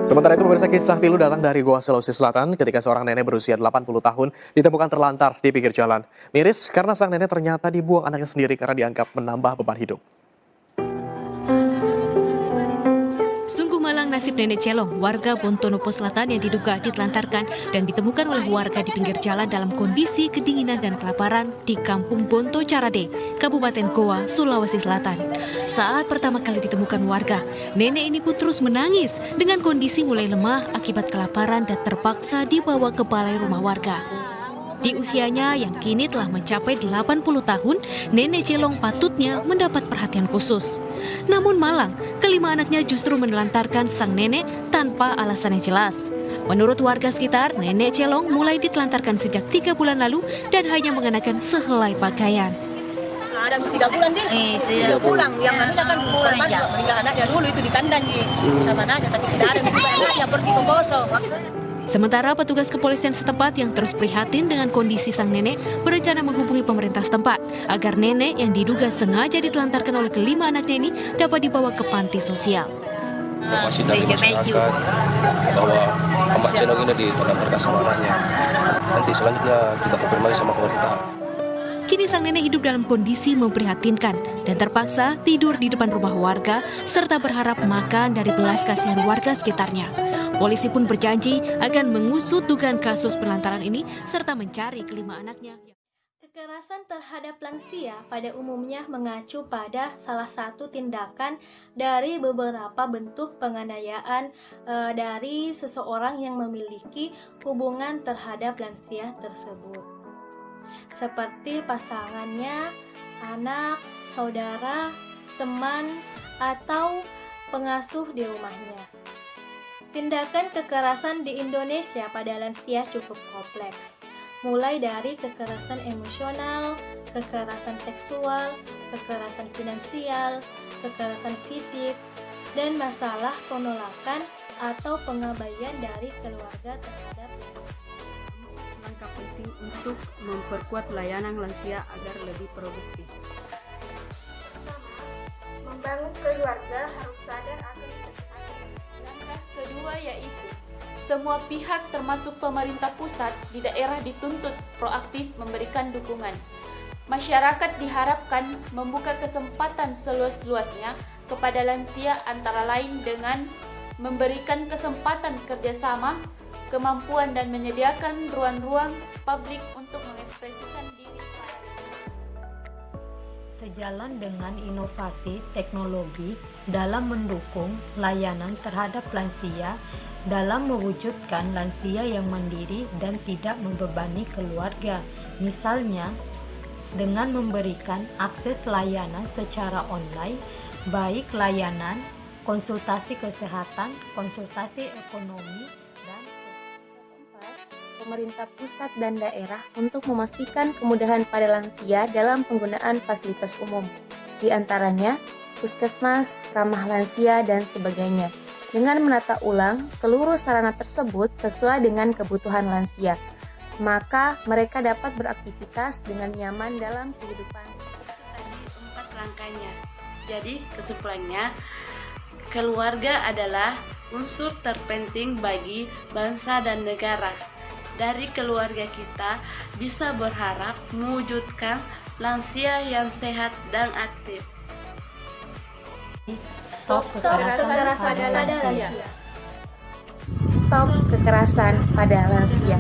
Sementara itu pemirsa, kisah pilu datang dari Goa, Sulawesi Selatan ketika seorang nenek berusia 80 tahun ditemukan terlantar di pinggir jalan. Miris karena sang nenek ternyata dibuang anaknya sendiri karena dianggap menambah beban hidup. Sungguh malang nasib Nenek Celong, warga Pontonopo Selatan yang diduga ditelantarkan dan ditemukan oleh warga di pinggir jalan dalam kondisi kedinginan dan kelaparan di Kampung Bonto Carade, Kabupaten Goa, Sulawesi Selatan. Saat pertama kali ditemukan warga, nenek ini pun terus menangis dengan kondisi mulai lemah akibat kelaparan dan terpaksa dibawa ke balai rumah warga. Di usianya yang kini telah mencapai 80 tahun, Nenek Celong patutnya mendapat perhatian khusus. Namun malang, kelima anaknya justru menelantarkan sang nenek tanpa alasan yang jelas. Menurut warga sekitar, Nenek Celong mulai ditelantarkan sejak 3 bulan lalu dan hanya mengenakan sehelai pakaian. Ada 3 bulan dia, 3 bulan. Yang anunya kan bulan kan meninggal anaknya dulu itu di kandang sama anaknya, tapi tidak ada anaknya pergi ke Boso. Sementara petugas kepolisian setempat yang terus prihatin dengan kondisi sang nenek berencana menghubungi pemerintah setempat agar nenek yang diduga sengaja ditelantarkan oleh kelima anaknya ini dapat dibawa ke panti sosial. Informasi dari masyarakat bahwa Mbak Celong ini ditelantarkan sama anaknya. Nanti selanjutnya kita konfirmasi sama pemerintah. Kini sang nenek hidup dalam kondisi memprihatinkan dan terpaksa tidur di depan rumah warga serta berharap makan dari belas kasihan warga sekitarnya. Polisi pun berjanji akan mengusut dugaan kasus penelantaran ini serta mencari kelima anaknya. Kekerasan terhadap lansia pada umumnya mengacu pada salah satu tindakan dari beberapa bentuk penganiayaan dari seseorang yang memiliki hubungan terhadap lansia tersebut. Seperti pasangannya, anak, saudara, teman, atau pengasuh di rumahnya. Tindakan kekerasan di Indonesia pada lansia cukup kompleks, mulai dari kekerasan emosional, kekerasan seksual, kekerasan finansial, kekerasan fisik, dan masalah penolakan atau pengabaian dari keluarga terhadap langkah penting untuk memperkuat layanan lansia agar lebih produktif. Membangun keluarga harus sadar akan Langkah kedua yaitu semua pihak termasuk pemerintah pusat di daerah dituntut proaktif memberikan dukungan. Masyarakat diharapkan membuka kesempatan seluas-luasnya kepada lansia antara lain dengan memberikan kesempatan kerjasama, kemampuan dan menyediakan ruang-ruang publik untuk mengekspresikan diri. Sejalan dengan inovasi teknologi dalam mendukung layanan terhadap lansia dalam mewujudkan lansia yang mandiri dan tidak membebani keluarga. Misalnya, dengan memberikan akses layanan secara online, baik layanan konsultasi kesehatan, konsultasi ekonomi, dan pemerintah pusat dan daerah untuk memastikan kemudahan pada lansia dalam penggunaan fasilitas umum, di antaranya puskesmas, ramah lansia, dan sebagainya, dengan menata ulang seluruh sarana tersebut sesuai dengan kebutuhan lansia, maka mereka dapat beraktivitas dengan nyaman dalam kehidupan. Tadi 4 rangkainya. Jadi kesimpulannya, keluarga adalah unsur terpenting bagi bangsa dan negara. Dari keluarga kita bisa berharap mewujudkan lansia yang sehat dan aktif. Stop kekerasan pada lansia. Stop kekerasan pada lansia.